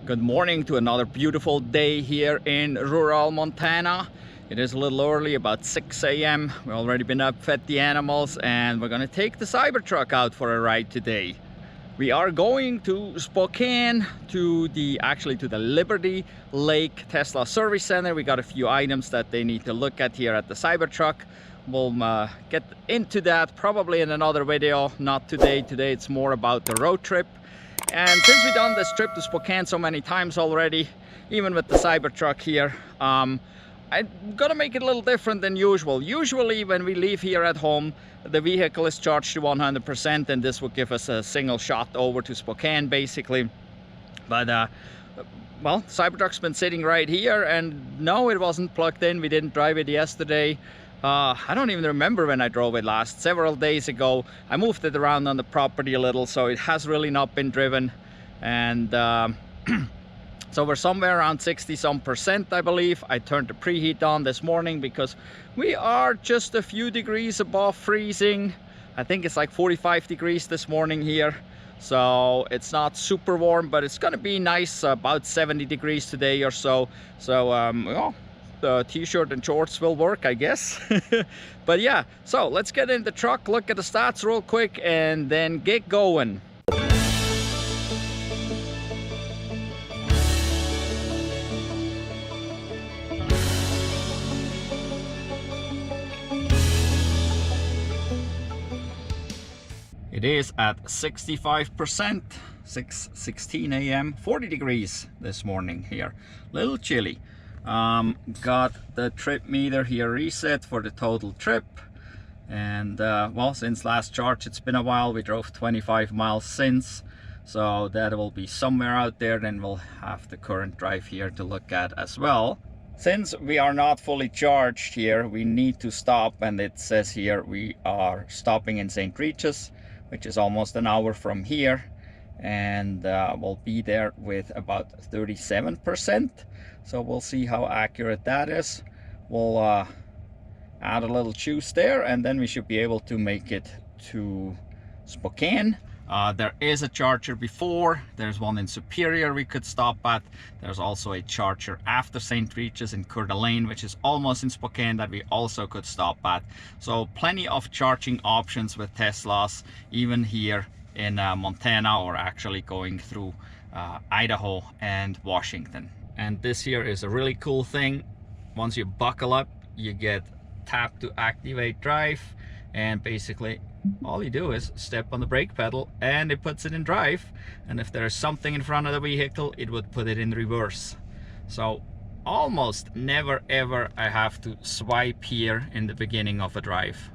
Good morning to another beautiful day here in rural Montana. It is a little early, about 6 a.m. We've already been up, fed the animals, and we're gonna take the Cybertruck out for a ride today. We are going to Spokane to the Liberty Lake Tesla Service Center. We got a few items that they need to look at here at the Cybertruck. We'll get into that probably in another video, not today. Today it's more about the road trip. And since we've done this trip to Spokane so many times already, even with the Cybertruck here, I'm gonna make it a little different than usual. Usually when we leave here at home, the vehicle is charged to 100%, and this will give us a single shot over to Spokane basically. But well, Cybertruck's been sitting right here, and no, it wasn't plugged in. We didn't drive it yesterday. I don't even remember when I drove it last. Several days ago. I moved it around on the property a little, so it has really not been driven. And so we're somewhere around 60-some%, I believe. I turned the preheat on this morning because we are just a few degrees above freezing. I think it's like 45 degrees this morning here. So it's not super warm, but it's gonna be nice, about 70 degrees today or so. So well, the t-shirt and shorts will work, I guess. But yeah, so let's get in the truck, look at the stats real quick, and then get going. It is at 65%, 6:16 a.m., 40 degrees this morning here. Little chilly. Got the trip meter here reset for the total trip. And well, since last charge, it's been a while. We drove 25 miles since. So that will be somewhere out there. Then we'll have the current drive here to look at as well. Since we are not fully charged here, we need to stop. And it says here we are stopping in St. Regis, which is almost an hour from here, and we'll be there with about 37%. So we'll see how accurate that is. We'll add a little juice there, and then we should be able to make it to Spokane. There is a charger before. There's one in Superior we could stop at. There's also a charger after St. Regis in Coeur d'Alene, which is almost in Spokane, that we also could stop at. So plenty of charging options with Teslas, even here in Montana, or actually going through Idaho and Washington. And this here is a really cool thing. Once you buckle up, you get tap to activate drive, and basically all you do is step on the brake pedal and it puts it in drive. And if there's something in front of the vehicle, it would put it in reverse. So almost never ever I have to swipe here in the beginning of a drive.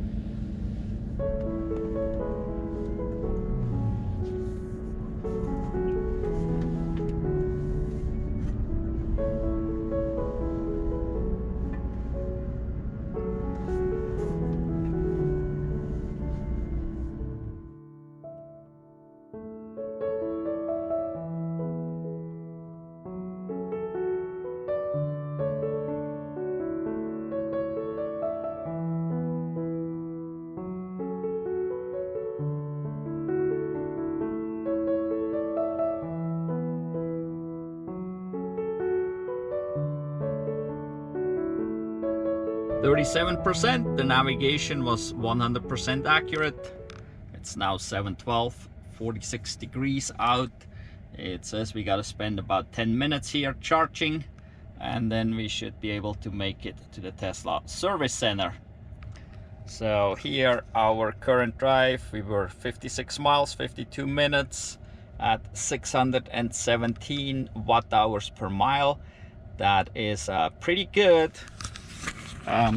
%. The navigation was 100% accurate. It's now 7:12, 46 degrees out. It says we got to spend about 10 minutes here charging, and then we should be able to make it to the Tesla Service Center. So here our current drive, we were 56 miles, 52 minutes at 617 watt-hours per mile. That is pretty good.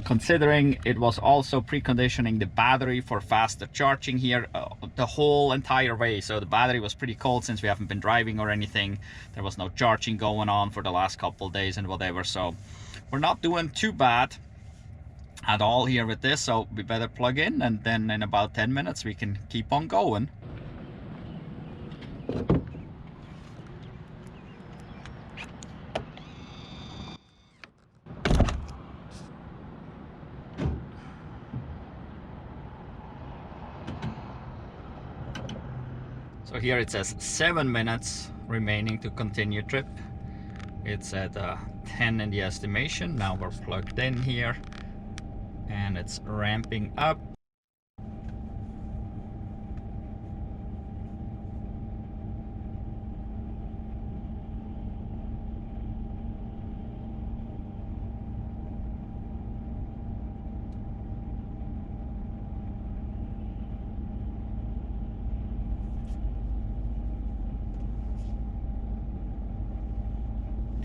Considering it was also preconditioning the battery for faster charging here the whole entire way. So the battery was pretty cold since we haven't been driving or anything. There was no charging going on for the last couple of days and whatever. So we're not doing too bad at all here with this. So we better plug in, and then in about 10 minutes we can keep on going. So here it says 7 minutes remaining to continue trip. It's at 10 in the estimation. Now we're plugged in here and it's ramping up.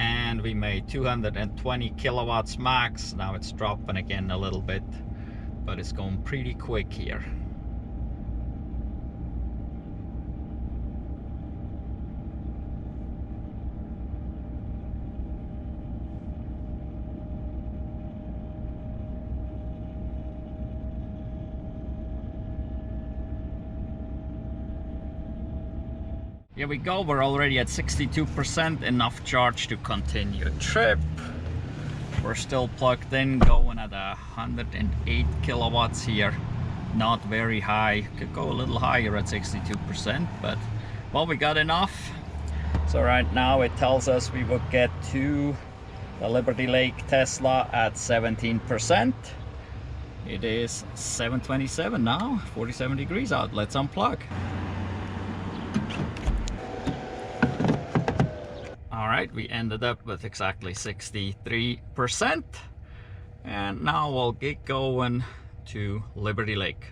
And we made 220 kilowatts max. Now it's dropping again a little bit, but it's going pretty quick here. Here we go, we're already at 62%, enough charge to continue trip. We're still plugged in, going at 108 kilowatts here. Not very high, could go a little higher at 62%, but well, we got enough. So right now it tells us we would get to the Liberty Lake Tesla at 17%. It is 7:27 now, 47 degrees out. Let's unplug. Alright, we ended up with exactly 63%, and now we'll get going to Liberty Lake.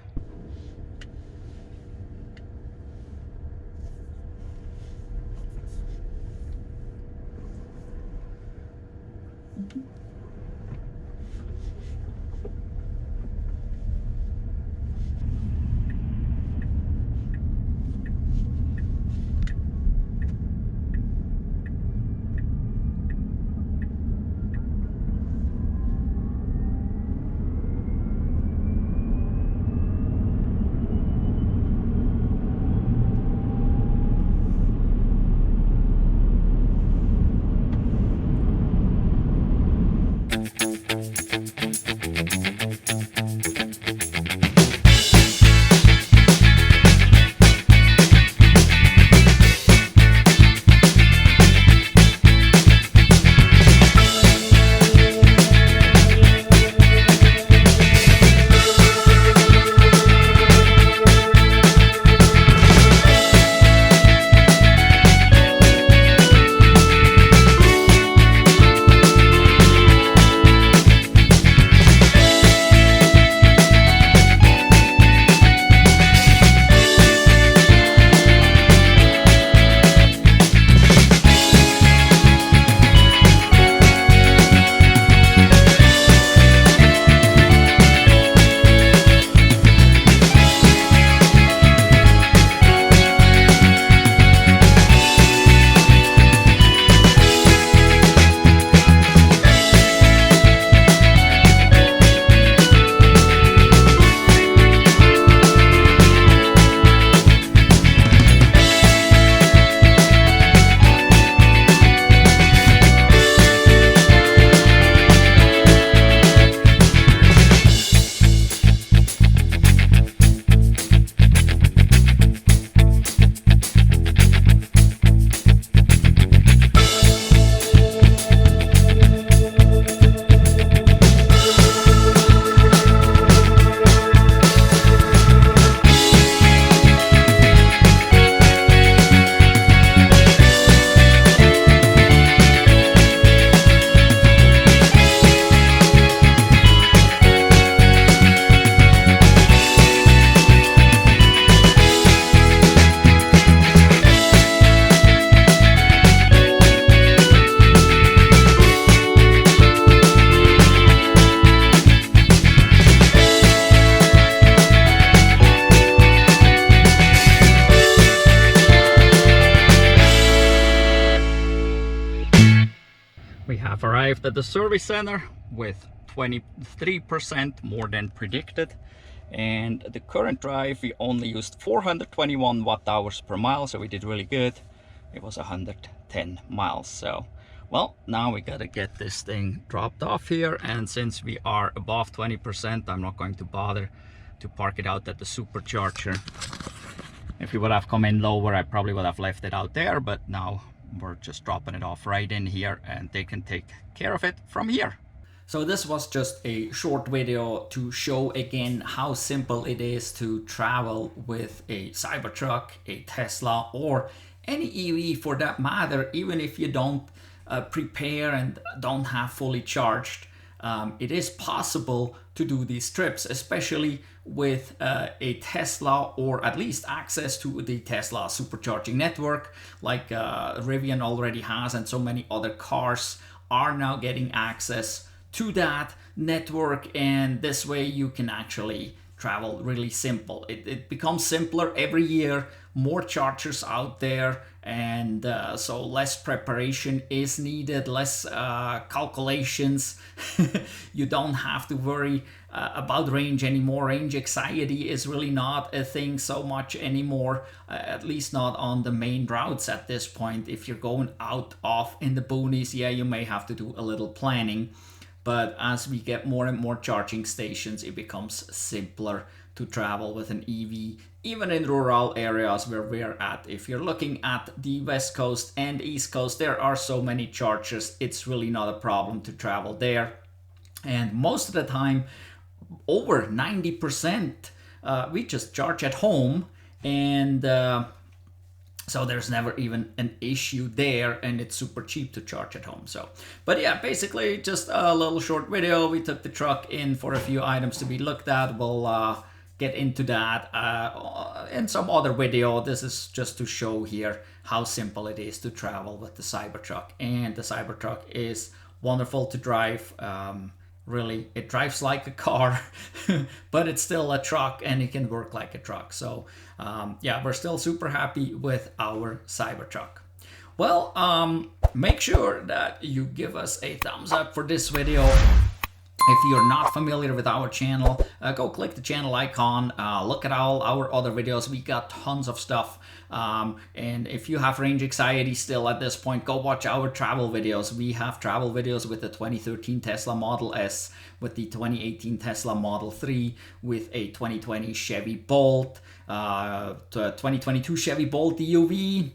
I've arrived at the service center with 23% more than predicted, and the current drive we only used 421 watt-hours per mile, so we did really good. It was 110 miles. So well, now we gotta get this thing dropped off here, and since we are above 20%, I'm not going to bother to park it out at the Supercharger If you would have come in lower, I probably would have left it out there, but now we're just dropping it off right in here and they can take care of it from here. So this was just a short video to show again how simple it is to travel with a Cybertruck, a Tesla, or any EV for that matter, even if you don't prepare and don't have fully charged. It is possible to do these trips, especially with a Tesla, or at least access to the Tesla Supercharging Network, like Rivian already has, and so many other cars are now getting access to that network, and this way you can actually travel really simple. It becomes simpler every year, more chargers out there, and so less preparation is needed, less calculations. You don't have to worry about range anymore. Range anxiety is really not a thing so much anymore, at least not on the main routes at this point. If you're going out off in the boonies, yeah, you may have to do a little planning. But as we get more and more charging stations, it becomes simpler to travel with an EV, even in rural areas where we're at. If you're looking at the West Coast and East Coast, there are so many chargers, it's really not a problem to travel there. And most of the time, over 90%, we just charge at home, and so there's never even an issue there, and it's super cheap to charge at home. So, but yeah, basically just a little short video. We took the truck in for a few items to be looked at. We'll get into that in some other video. This is just to show here how simple it is to travel with the Cybertruck. And the Cybertruck is wonderful to drive. Really, it drives like a car, but it's still a truck, and it can work like a truck. So yeah, we're still super happy with our Cybertruck. Well, make sure that you give us a thumbs up for this video. If you're not familiar with our channel, go click the channel icon, look at all our other videos. We got tons of stuff. And if you have range anxiety still at this point, go watch our travel videos. We have travel videos with the 2013 Tesla Model S, with the 2018 Tesla Model 3, with a 2020 Chevy Bolt, 2022 Chevy Bolt EUV.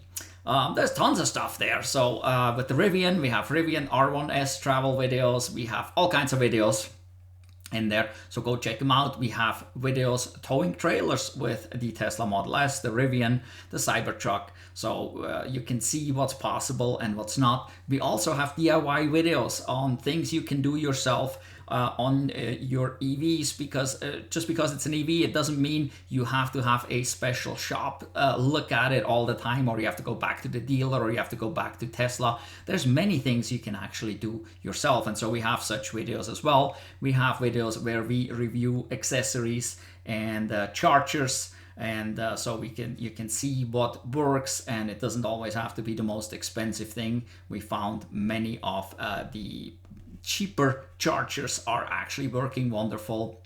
There's tons of stuff there. So with the Rivian, we have Rivian R1S travel videos. We have all kinds of videos in there, so go check them out. We have videos towing trailers with the Tesla Model S, the Rivian, the Cybertruck, so you can see what's possible and what's not. We also have DIY videos on things you can do yourself on your EVs, because just because it's an EV, it doesn't mean you have to have a special shop look at it all the time, or you have to go back to the dealer, or you have to go back to Tesla. There's many things you can actually do yourself, and so we have such videos as well. We have videos where we review accessories and chargers, and so you can see what works, and it doesn't always have to be the most expensive thing. We found many of the cheaper chargers are actually working wonderful,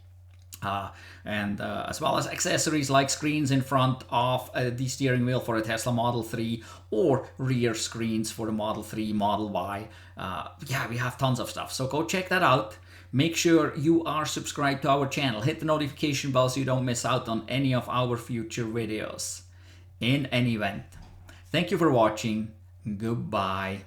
and as well as accessories like screens in front of the steering wheel for a Tesla Model 3, or rear screens for the Model 3, Model Y. Yeah, we have tons of stuff, so go check that out. Make sure you are subscribed to our channel. Hit the notification bell so you don't miss out on any of our future videos. In any event, thank you for watching. Goodbye.